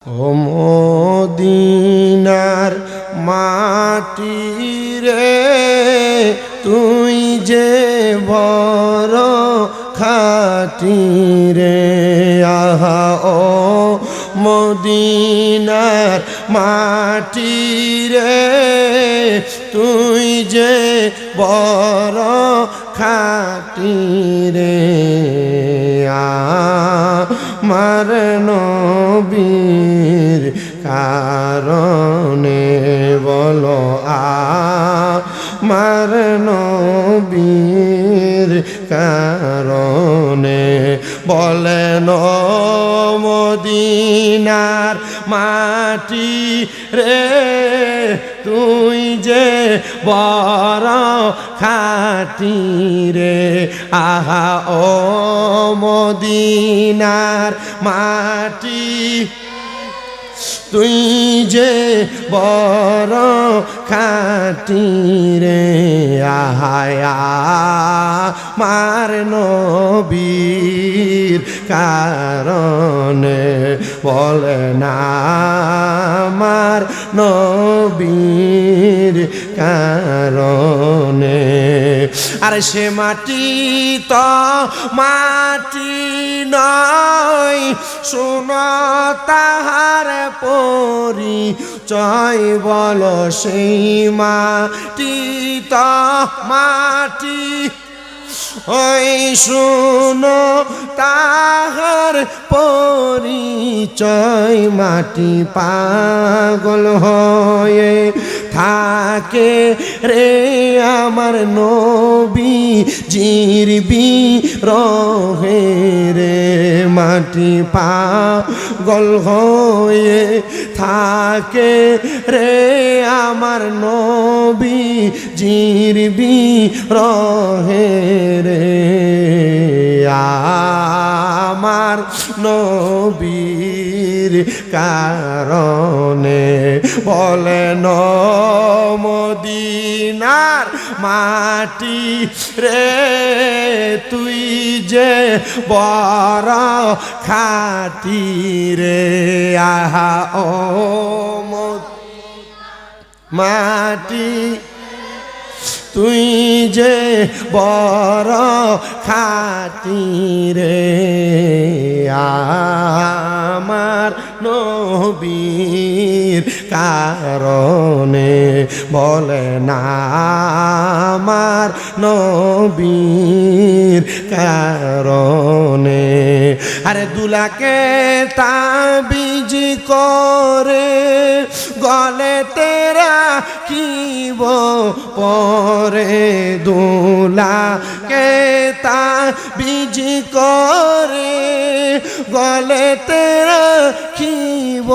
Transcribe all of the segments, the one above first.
ও মদিনার মাটি রে তুই যে বড় খাঁটি রে আহা ও মদিনার মাটি রে তুই যে বড় খাঁটি রে আমার নবীর কারণে বলো আমার নবীর কারণে বলেন মদিনার মাটি রে তুই যে বড় খাঁটি রে আহা ও মদিনার মাটি তুই যে বড় খাঁটি রে আহায়া মার নবীর কারণে বলে না আমার নবীর কারণে আরে সে মাটি তো মাটি নয় শোনো তাহার পরিচয় বলো সেই মাটি তো মাটি ওই শুনো তাহার পরিচয় মাটি পাগল হয়ে থাকে রে আমার নবী জিরবি রহে রে মাটি পাগল হয়ে থাকে রে আমার নবী জিরবি রহে রে আমার নবীর কারণে বলেন মদিনার মাটি রে তুই যে বড় খাঁটি রে আহা ও মাটি তুই যে বড় খাঁটি রে আমার নবীর কারণে বলে না আমার নবীর কারণে আরে দুলাকে তাবিজ করে গলে তেরা কিব পরে দুলাকে তাবিজ করে গলে তেরা কিব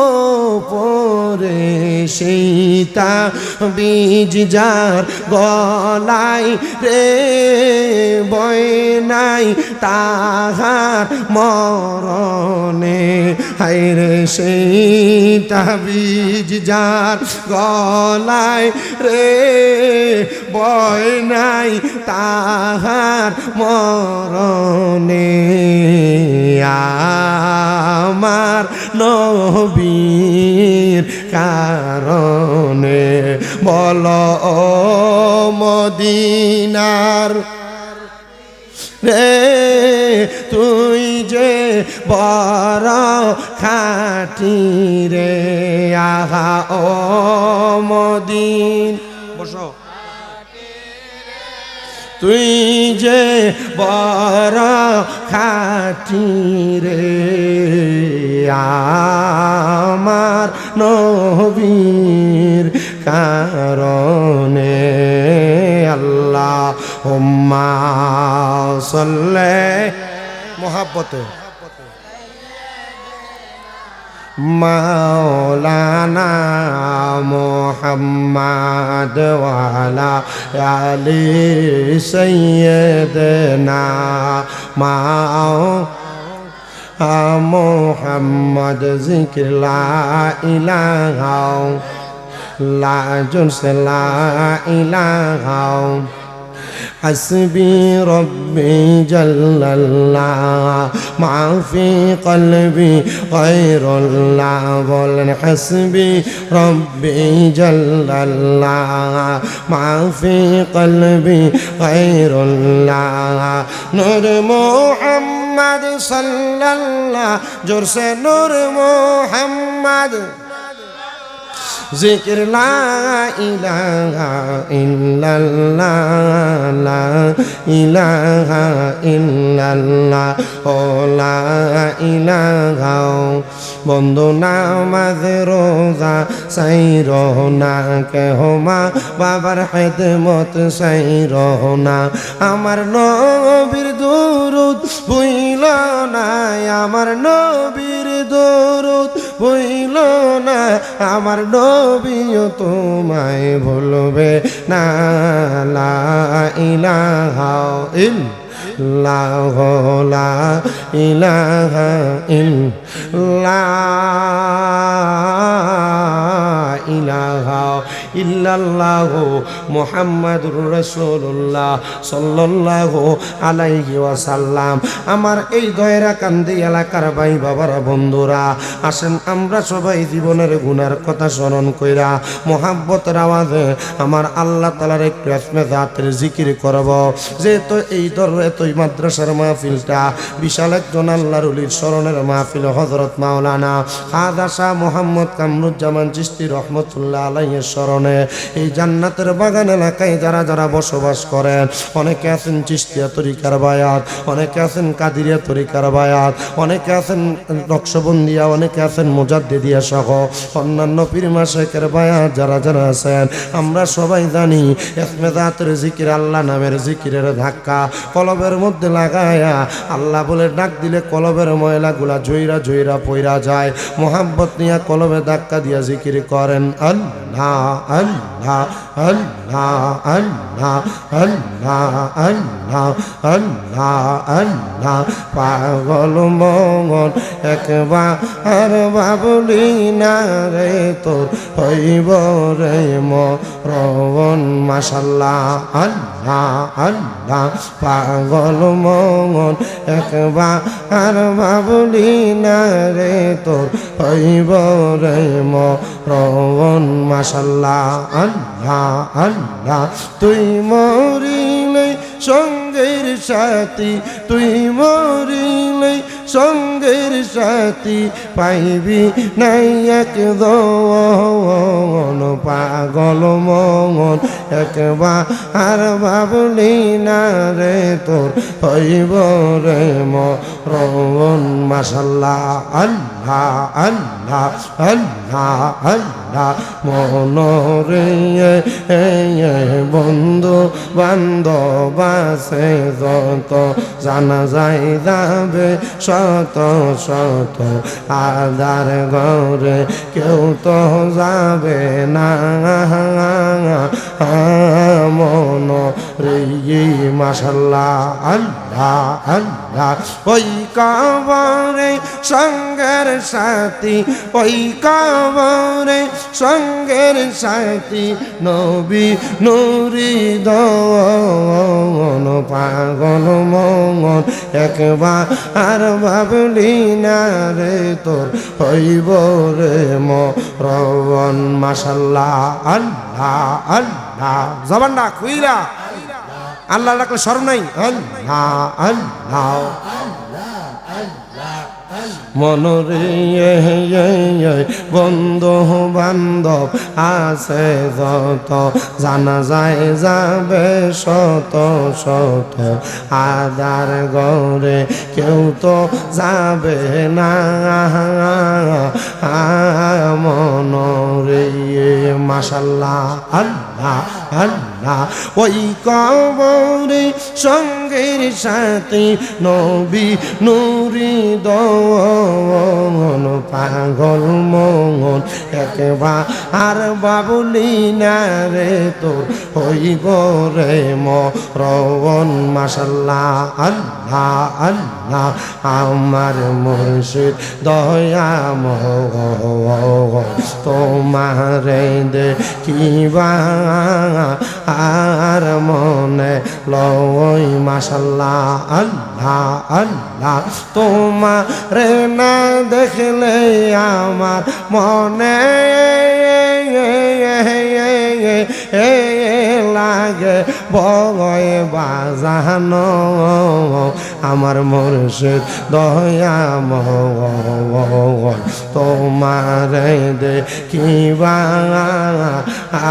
পরে সেইটা বীজ যার গলাই রে বয় নাই তাহার মরণে হায়রে সেইটা বীজ যার গলায় রে বয় নাই তাহার মরণে আমার নবীর কারণে বলো মদিনার রে তুই যে বড় খাঁটি রে আহা ও মদিন বসো তুই যে বড় খাঁটি রে আমার নবীর কারণে আল্লাহুম্মা সাল্লি মোহাব্বতে মাওলানা মুহাম্মদ ওয়ালা আলি সাইয়্যিদনা মুহাম্মদ জিকির লা ইলাহা লা জুনস লা ইলাহা حسبي ربي جل الله ما في قلبي غير الله বলেন حسبي ربي جل الله ما في قلبي غير الله نور محمد صلى الله जोर से नूर मोहम्मद जिक्र ला इलाहा इल्लल्लाह ला इलाहा इल्लल्लाह ओ ला इलाहा बंदो नामाज रोजा साइरो ना केहो मा बाবার খেদমত সাইরো না আমার নবীর দুরূদ ভুইল না আমার নবীর দুরূদ ভুইল না আমার নবীও তোমায় ভুলবে না লা ইলাহা ইল্লাল্লাহ লা ইলাহা ইল্লাল্লাহু মুহাম্মাদুর রাসূলুল্লাহ সাল্লাল্লাহু আলাইহি ওয়াসাল্লাম। আমার এই দয়রা কান্দি এলাকার ভাই বাবারা বন্ধুরা আসেন আমরা সবাই জীবনের গুনার কথা স্মরণ কইরা মোহাব্বতের আওয়াজে আমার আল্লাহ তাআলার একটু আসমে জাতের জিকির করব। যেহেতু এই দরবেতই মাদ্রাসার মাহফিলটা বিশাল একজন আল্লাহর ওলির স্মরণের মাহফিল হযরত মাওলানা খাজা শাহ মোহাম্মদ কামরুজ্জামান চিশতি রহমতুল্লাহ আলাইহির স্মরণে এই জান্নাতের বাগান এলাকায় যারা যারা বসবাস করেন অনেকে আছেন চিশতিয়া তরিকার বায়াত, অনেকে আছেন কাদিরিয়া তরিকার বায়াত, অনেকে আছেন নকশবন্দিয়া, অনেকে আছেন মুজাদ্দিদিয়া সহ অন্যান্য পীর মাশায়েখের বায়াত যারা যারা আছেন আমরা সবাই জানি ইসমে জাতের জিকির আল্লাহ নামের জিকিরের ধাক্কা কলবের মধ্যে লাগায়া আল্লাহ বলে ডাক দিলে কলবের ময়লাগুলা জয়রা জয়রা পয়রা যায়। মোহাব্বত নিয়ে কলবে ধাক্কা দিয়া জিকির করেন আল্লাহ আল্লাহ আল্লাহ আল্লাহ আল্লাহ আল্লাহ আল্লাহ আল্লাহ পাগল মন একবার ভাবলি না রে তোর হইব রে মরণ মাশাআল্লাহ আল্লাহ আল্লাহ পাগল মন একবার ভাবলি না রে তোর হইব রে মরণ মাশাআল্লাহ আল্লাহ আল্লাহ তুই মরিলে সঙ্গের সাথী তুই মরিলে সঙ্গের সাথী পাইবি নাই একদম পাগল মন একবার ভাবলি না রে তোর হইব রে মরণ মাশাআল্লাহ আল্লাহ আল্লাহ আল্লাহ আল্লাহ মনরে বন্ধু বান্ধব আছে যত জানা যায় যাবে শত শত আদার ঘরে কেউ তো যাবে না মন রে মাশাআল্লাহ আল্লাহ আল্লাহ ওই কবরে সঙ্গের সাথী ওই কবরে সঙ্গের সাথী নবী নুরি দন পাগল মন একবার আর ভাবলি না রে তোর হইব রে মরণ মাশাআল্লাহ আল্লাহ আল্লাহ জবানটা খুইলা আল্লাহ ডাকলে শরম নাই আল্লাহ আল্লাহ মনরে বন্ধু বান্ধব আছে যত জানা যায় যাবে শত শত আদার ঘরে কেউ তো যাবে না মনরে মাশাআল্লাহ আল্লাহ আল্লাহ ওই কবরে সঙ্গের সাথী নবী নুরি দন পাগল মন একবার বাবুলি না রে তোর হইব রে মরণ মাশাআল্লাহ আল্লাহ আল্লাহ আমার মুর্শিদ দয়াময় তোমারে দেখিবা আর মনে লয় মাশাল্লাহ আল্লাহ আল্লাহ তোমারে না দেখলে আমার মনে লাগে বয় বাজানো আমার মুর্শিদ দয়া তোমারে দেখিবা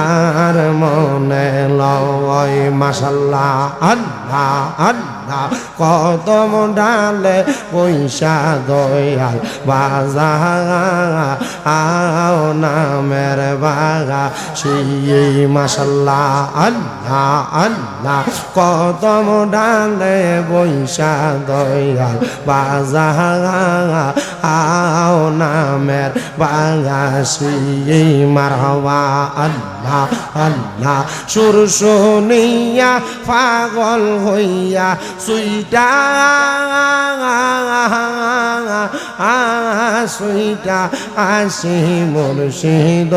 আর মনে লয় মাশাল্লাহ আল্লাহ আল্লাহ কদম ডালে পয়সা দয়াল বাজা আও নামের বাগা সেই মাশাল্লাহ আল্লাহ আল্লাহ কদম ডালে পয়সা দয়াল বাজা আও নামের বাগা সেই মারহাবা আল্লাহ আল্লাহ সুর শুনিয়া পাগল হইয়া সুইটা সুইটা আসি মুর্শিদ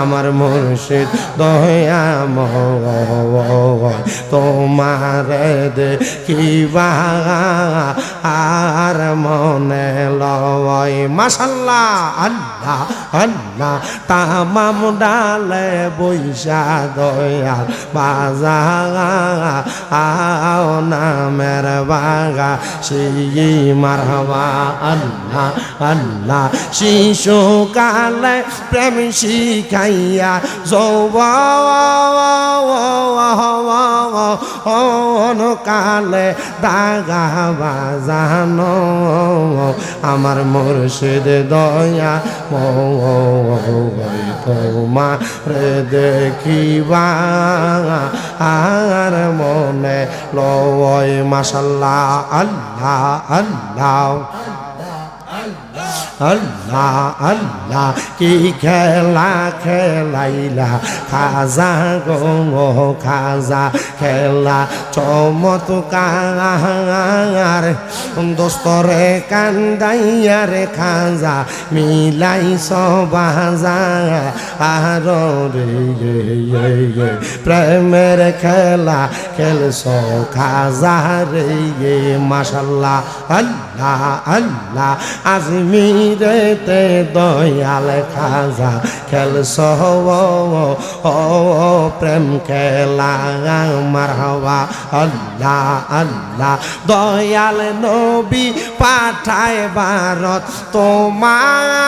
আমার মুর্শিদ দয়া তোমারে দেখিবা আর মনে লয় মাশাল্লাহ আল্লাহ আল্লাহ তামাম ডালে বৈশা দয়াল বাজা আও নামের বাগা সেই মারহাবা আল্লাহ আল্লাহ শিশুকালে প্রেম শিখাইয়া যৌবন কালে দাগা বাজানো আমার মুর্শিদ দয়া তোমারে দেখিবা আর মনে লয় মাশাল্লাহ আল্লাহ আল্লাহ আল্লাহ আল্লাহ কি খেলা খেলাইলা খাজা গো খাজা খেলা চমৎকার দোস্তরে কান্দাইয়ার খাজা মিলাই সবাজা আর রে প্রেমের খেলা খেলছ খাজা রে মাশাল্লাহ আল্লাহ আল্লাহ আজমিরেতে দয়াল খাজা খেলছ প্রেম খেলা মারহাবা আল্লাহ আল্লাহ দয়াল নবী পাঠায় ভারত তোমার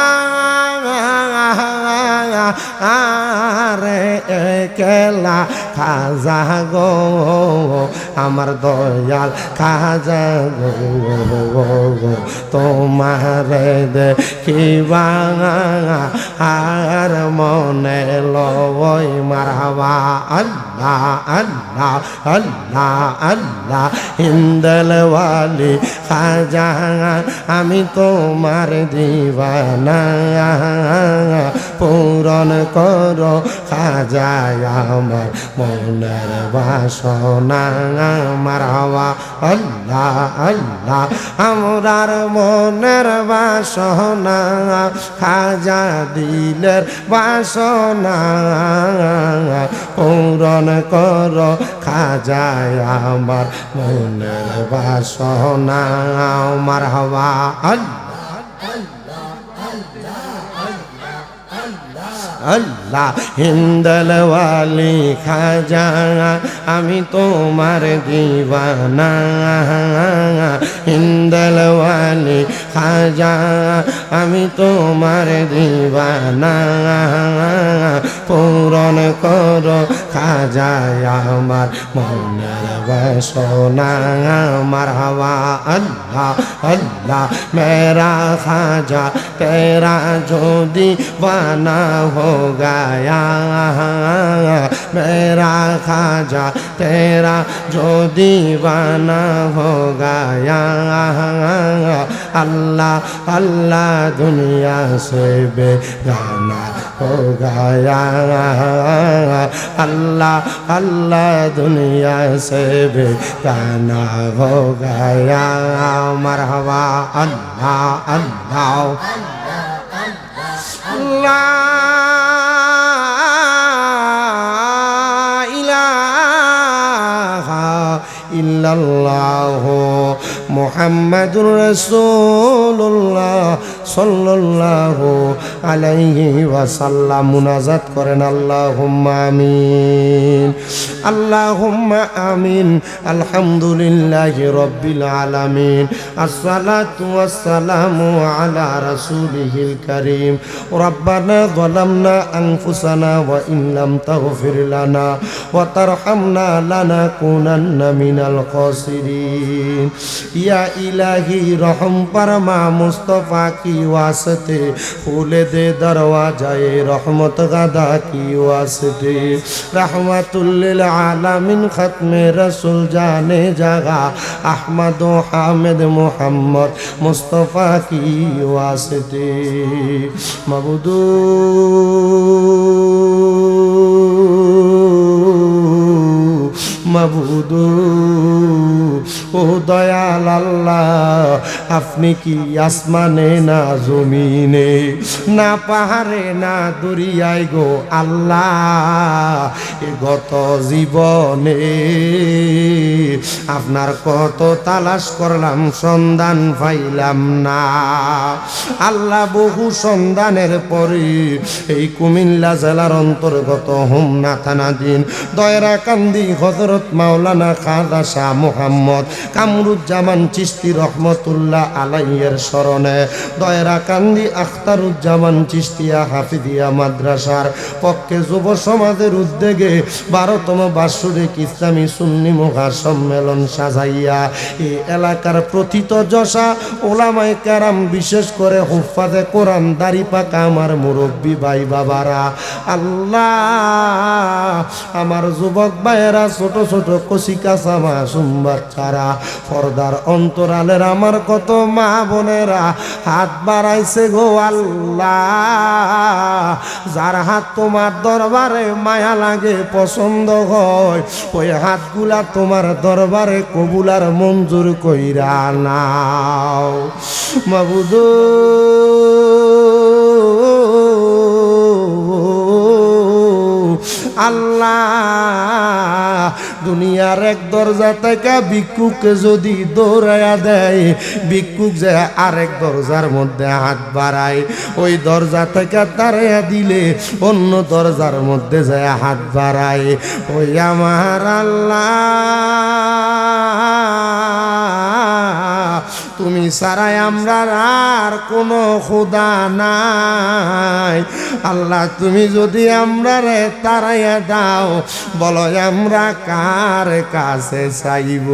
খেলা খাজা গো আমার দয়াল খাজা গো তোমারে দেখিবা আর মনে লয় মারহাবা আল্লাহ আল্লাহ আল্লাহ আল্লাহ হিন্দল ওয়ালি খাজা আমি তোমার দিওয়ানা পূরণ করো খাজা আমার মনের বাসনা মারহাবা আল্লাহ আল্লাহ আমরার মনের বাসনা খাজা দিলের বাসনা পূরণ করো খাজা আমার মনের বাসনা মারহাবা আল্লাহ আল্লাহ হিন্দল ওয়ালি খাজা আমি তোমার দিওয়ানা হিন্দল ওয়ালি খাজা আমি তোমার দিওয়ানা পূরণ করো খাজা আমার মনের বাসনা মারহাবা আল্লাহ আল্লাহ মেরা খাজা তেরা जो दीवाना हो गया मेरा खाजा तेरा जो दीवाना हो गया अल्लाह अल्लाह दुनिया से बेगाना हो गया अल्लाह अल्लाह दुनिया से बेगाना हो गया मरहबा अल्लाह अल्लाह লা ইলাহা ইল্লাল্লাহ মুহাম্মাদুর রাসূলুল্লাহ সাল্লাল্লাহু আলাইহি ওয়াসাল্লাম। মুনাজাত করেন আল্লাহুম্মা আমিন, আল্লাহুম্মা আমিন। আলহামদুলিল্লাহি রাব্বিল আলামিন। আসসালাতু ওয়াসসালামু আলা রাসূলিহিল কারীম। রাব্বানা যালামনা আনফুসানা ওয়া ইন লাম তাগফির লানা ওয়া তারহামনা লানাকুনান্না মিনাল খাসিরিন। या इलाही रहम फरमा मुस्तफ़ा की वास्ते फूले दे दरवाजाए रहमत गदा की वास्ते रहमतुल लिल आलमीन खत्मे रसूल जाने जगह अहमद हामिद मोहम्मद मुस्तफ़ा की वास्ते मबूदू মাবুদু ও দয়াল আল্লাহ, আপনি কি আসমানে না জমিনে না পাহাড়ে না দরিয়ায় গো আল্লাহ, এ গত জীবনে আপনার কত তালাশ করলাম সন্ধান পাইলাম না আল্লাহ। বহু সন্ধানের পরে এই কুমিল্লা জেলার অন্তর্গত হোমনা থানাধীন দয়রাকান্দি হযরত মাওলানা খাজা শাহ মুহাম্মদ কামরুজ্জামান চিশতি রহমতুল্লাহ আলাইহির স্মরণে দয়রাকান্দি আখতারুজ্জামান চিশতিয়া হাফিজিয়া মাদ্রাসার পক্ষে যুব সমাজের উদ্যোগে 12তম বার্ষিক ইসলামী সুন্নি মহাসম্মেলন সাজাইয়া এই এলাকার প্রথিত যশা ওলামায়ে কেরাম, বিশেষ করে হুফাজে কোরআন, দাড়ি পাকা আমার মুরব্বী ভাই বাবারা, আল্লাহ আমার যুবক ভাইয়েরা, ছোট ছোট কচি কাঁচা মাসুম বাচ্চারা, পর্দার অন্তরালের আমার কত মা বোনেরা হাত বাড়াইছে গো আল্লাহ। যার হাত তোমার দরবারে মায়া লাগে, পছন্দ হয়, ওই হাতগুলা তোমার দরবারে কবুলার মঞ্জুর কইরা নাও মাবুদু। আল্লাহ দুনিয়ার এক দরজা থেকে ভিক্ষুককে যদি দৌড়াইয়া দেয়, ভিক্ষুক যে আরেক দরজার মধ্যে হাত বাড়ায়, ওই দরজা থেকে তাড়াইয়া দিলে অন্য দরজার মধ্যে যায় হাত বাড়ায়। ওই আমার আল্লাহ তুমি ছাড়াই আমরা আর কোনো খোদা নাই। আল্লাহ তুমি যদি আমরা রে তাড়াইয়া দাও, বলো আমরা কার কাছে চাইব?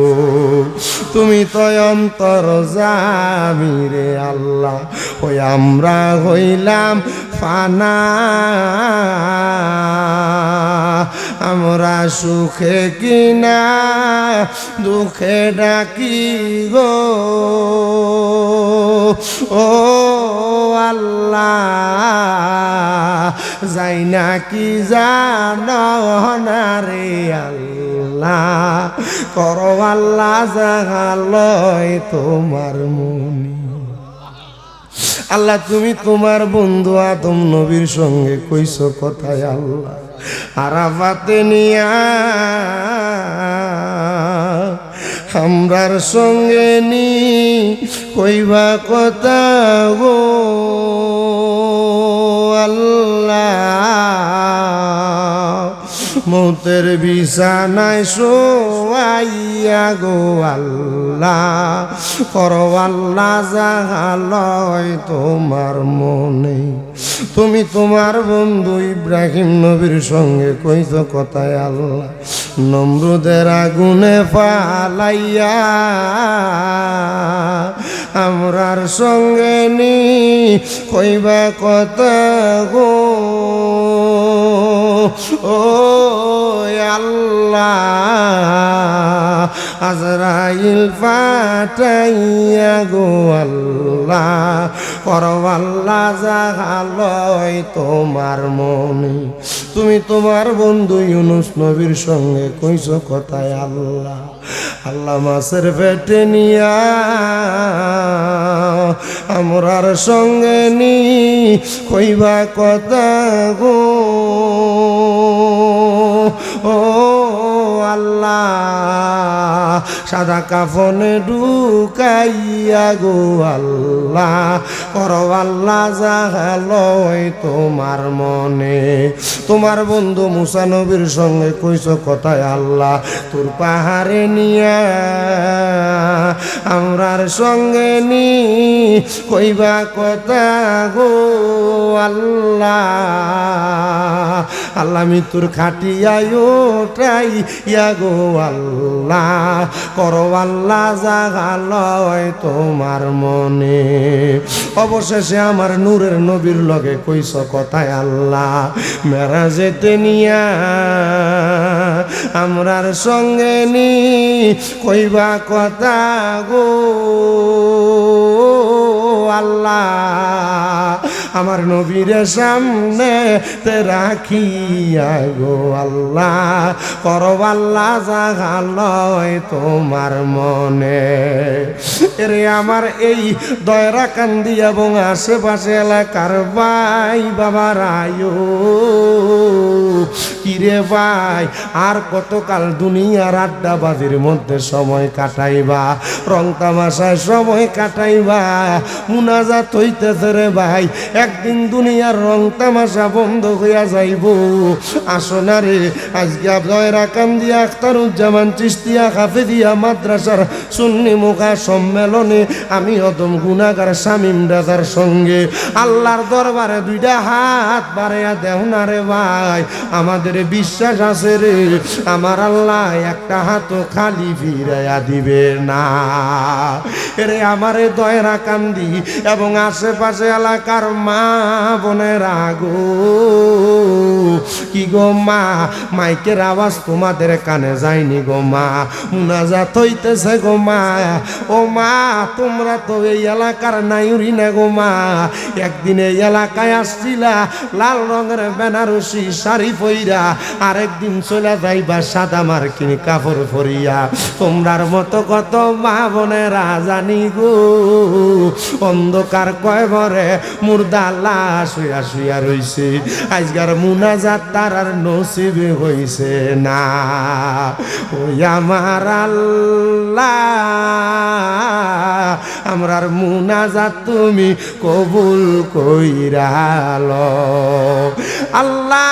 তুমি তো অন্তর্যামী রে আল্লাহ। ওই আমরা হইলাম ফানা, আমরা সুখে কিনা দুঃখে ডাকি গো ও আল্লাহ, যাই না কি জানো না রে আল্লাহ, করো আল্লাহ জাগালয় তোমার মনি। আল্লাহ তুমি তোমার বন্ধু আদম নবীর সঙ্গে কইছো কথায় আল্লাহ, আরাফাতে নিয়া আমরার সঙ্গে নি কইবা কথা গো আল্লাহ, মৌতের বিছানায় শোয়াইয়া গো আল্লাহ, করো আল্লাহ জাগালয় তোমার মনে। তুমি তোমার বন্ধু ইব্রাহিম নবীর সঙ্গে কইছো কথায় আল্লাহ, নমরুদের আগুনে ফালাইয়া আমরার সঙ্গে নি কইবা কথা গো ও আল্লাহ, আজরাইল পাঠাইয়া গো আল্লাহ করো আল্লাহ জাগালয় তোমার মনে। তুমি তোমার বন্ধু ইউনুস নবীর সঙ্গে কইছো কথায় আল্লাহ, আল্লাহ মাছের পেটে নিয়া আমরার সঙ্গে নি কইবা কথা গো ও আল্লাহ, সাদা কাফনে ঢুকাইয়া গো আল্লাহ করো আল্লাহ জাগালয় তোমার মনে। তোমার বন্ধু মুসা নবীর সঙ্গে কইছো কথায় আল্লাহ তোর পাহাড়ে নিয়া আমরার সঙ্গে নি কইবা কথা গো আল্লাহ, আল্লাহ মৃত্যুর খাটিয়ায় ওটাই ইয়া গো আল্লাহ করো আল্লাহ জাগালয় তোমার মনে। অবশেষে আমার নূরের নবীর লগে কইছ কথায় আল্লাহ মেরাজেতে নিয়া আমরার সঙ্গে নি কইবা কথা গো আল্লাহ, আমার নবীর সামনে তে রাখিয়া গো আল্লাহ করো আল্লাহ জাগালয় তোমার মনে। এরে আমার এই দয়রা কান্দি এবং আশেপাশে এলাকার ভাই বাবার আয়ো কিরে ভাই আর কতকাল দুনিয়ার আড্ডাবাজির মধ্যে সময় কাটাইবা, রং তামাশায় সময় কাটাইবা, মুনাজাত হইতেছে রে ভাই, একদিন দুনিয়ার রং তামাশা বন্ধ হইয়া যাইব। আসো না রে আজকে দয়রা কান্দি আখতারুজ্জামান চিশতিয়া হাফেজিয়া মাদ্রাসার সুন্নি মুখা সম্মেলনে আমি অদম গুনাহগার শামীম দাদার সঙ্গে আল্লাহর দরবারে দুইটা হাত বাড়াইয়া দেও না রে ভাই, আমাদের বিশ্বাস আছে রে আমার আল্লাহ একটা হাতও খালি ফিরাইয়া দিবে না। এরে আমারে দয়রা কান্দি এবং আশেপাশে এলাকার মা বোনেরা গো কি গো মা মাইকের আওয়াজ তোমাদের কানে যায়নি গো মা, মুনাজাত হইতেছে গো মা, ও মা তোমরা তো এই এলাকার নাইউরি না গো মা, একদিন এই এলাকায় আসছিলা লাল রঙের বেনারসি শাড়ি পইরা, আরেকদিন চলে যাইবা সাদা মার্কিন কাপড় পরিয়া, তোমরার মতো কত মা বোনেরা জানি গো অন্ধকার কয়বরে মুর্দা লাশ হইয়া শুইয়া রইছে, আজকার মুনাজাত তার আর নসিবে হইছে না। ওই আমার আল্লাহ আমরার মুনাজাত তুমি কবুল কইরাল আল্লাহ।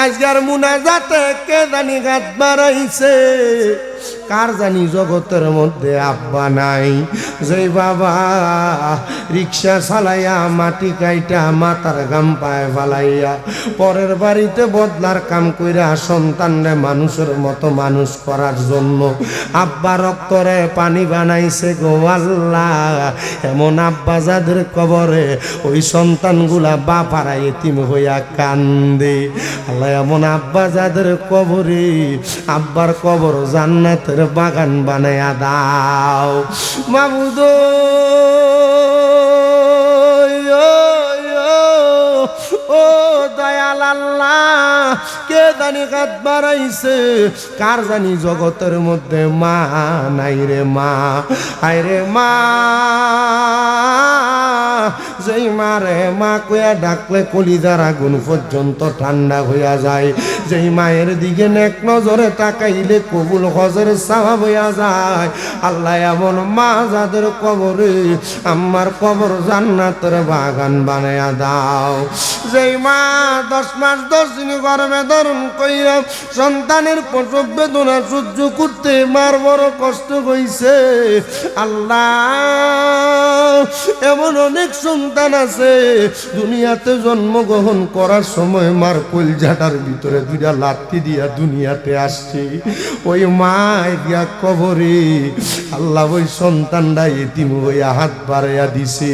আজকার মুনাজাতে কে জানি গাত বাড়াইছে, কার জানি জগতের মধ্যে আব্বা নাই, যেই বাবা রিক্সা চালাইয়া মাটি কাইটা মাথার গাম পায়ে ফালাইয়া পরের বাড়িতে বদলার কাম কইরা সন্তানরে মানুষের মতো মানুষ করার জন্য আব্বা রক্তরে পানি বানাইছে গো আল্লাহ, এমন আব্বা যাদের কবরে ওই সন্তানগুলা বাপারা এতিম হইয়া কান্দে, আল্লাহ এমন আব্বা যাদের কবরে আব্বার কবর জান্নাতের বাগান বানায়া দাও মাবুদ। ও দয়াল আল্লাহ কে জানি গাত বাড়াইছে, কার জানি জগতের মধ্যে মা নাই রে মা, আয় রে মা, যেই মারে মা কইয়া ডাকলে কলিজার আগুন পর্যন্ত ঠান্ডা হইয়া যায়, যেই মায়ের দিকে নেক নজরে তাকাইলে কবুল হজের সওয়াব হইয়া যায়, আল্লাহ এমন মা যাদের কবরে আমার কবর জান্নাতের বাগান বানায়া দাও। যেই মা 10 মাস 10 দিন গর্ভে ধারণ কইরা সন্তানের প্রসব বেদনা সহ্য করতে মার বড় কষ্ট হইছে, আল্লাহ এমন অনেক অনেক সন্তান আছে দুনিয়াতে জন্মগ্রহণ করার সময় মার কলজাটার ভিতরে দুইটা লাথি দিয়া দুনিয়াতে আসছে, ওই মা গিয়া কবরে আল্লাহ ওই সন্তানটা এতিম হইয়া হাত বাড়াইয়া দিছে।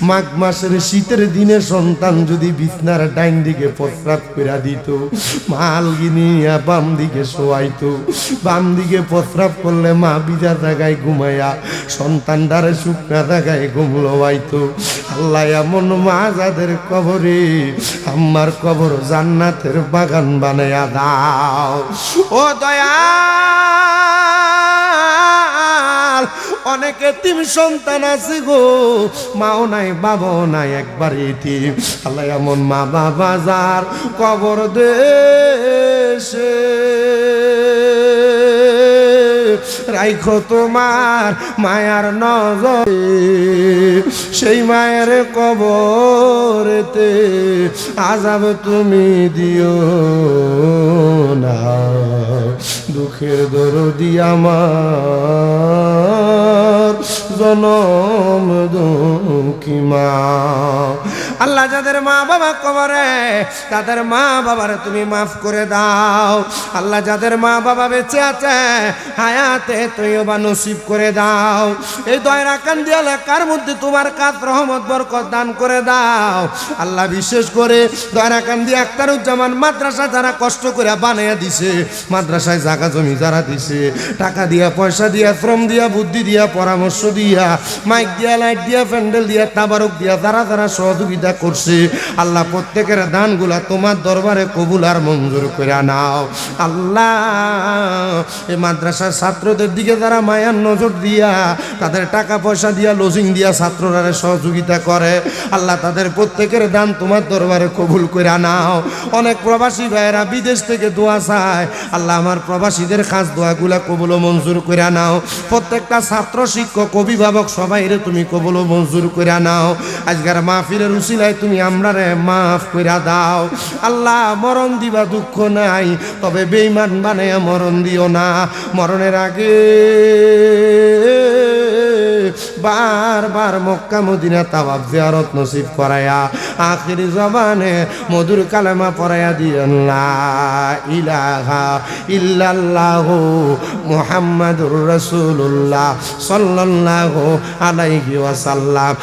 মাঘ মাসের শীতের দিনে সন্তান যদি বিছনার ডাইন দিকে প্রস্রাব কইরা দিত, মালগিনিয়া বাম দিকে শোয়াইতো, বাম দিকে প্রস্রাব করলে মা বিজা জায়গায় ঘুমাইয়া সন্তানটারে শুকনা জায়গায় ঘুম লোয়াইতো। আল্লাহ এমন মা যাদের কবরে আমার কবর জান্নাতের বাগান বানাইয়া দাও। ও দয়াল, অনেক এতিম সন্তান আছে গো, মাও নাই বাবাও নাই, একবার এতিম। আল্লাহ এমন মা বাবা যার কবর দেশে রাইখো তোমার মায়ার নজরে, সেই মায়ের কবরেতে আযাব তুমি দিও না। দুঃখের দরদি আমার জনম দুঃখী মা। আল্লাহ যাদের মা বাবা কবরে তাদের মা বাবারে তুমি মাফ করে দাও। আল্লাহ যাদের মা বাবা বেঁচে আছে হায়াতে তৈয়বা নসিব করে দাও। এই দয়রাকান্দি এলাকার মধ্যে তোমার কাত রহমত বরকত দান করে দাও। আল্লাহ বিশেষ করে দয়রাকান্দি আখতারুজ্জামান মাদ্রাসা যারা কষ্ট করে বানাইয়া দিছে, মাদ্রাসায় জায়গা জমি যারা দিছে, টাকা দিয়া পয়সা দিয়া শ্রম দিয়া বুদ্ধি দিয়া পরামর্শ দিয়া মাইক দিয়া লাইট দিয়া প্যান্ডেল দিয়া তাবারক দিয়া যারা যারা সহযোগিতা করছে, আল্লাহ প্রত্যেকের দানগুলা তোমার দরবারে কবুল আর মঞ্জুর করে নাও। আল্লাহ এই মাদ্রাসার ছাত্রদের দিকে যারা মায়ার নজর দিয়া তাদের টাকা পয়সা দিয়া লজিং দিয়া ছাত্ররা সহযোগিতা করে, আল্লাহ তাদের প্রত্যেকের দান তোমার দরবারে কবুল করে নাও। অনেক প্রবাসী ভাইয়েরা বিদেশ থেকে দোয়া চায়, আল্লাহ আমার প্রবাসীদের খাস দোয়াগুলা কবুল ও মঞ্জুর করে নাও। প্রত্যেকটা ছাত্র শিক্ষক অভিভাবক সবাইরে তুমি কবুল ও মঞ্জুর করে নাও। আজকের মাহফিলের উসিলায় তুমি আমরারে মাফ করে দাও। আল্লাহ মরণ দিবা দুঃখ নাই, তবে বেঈমান বানায়া মরণ দিও না। মরণের আগে বারবার মক্কা মদিনা তাওয়াফ জিয়ারত নসিব করায়া আখিরি জবানে মধুর কালেমা পড়ায়া দিয়েন লা ইলাহা ইল্লাল্লাহু মুহাম্মাদুর রাসূলুল্লাহ সাল্লাল্লাহু আলাইহি ওয়াসাল্লাম।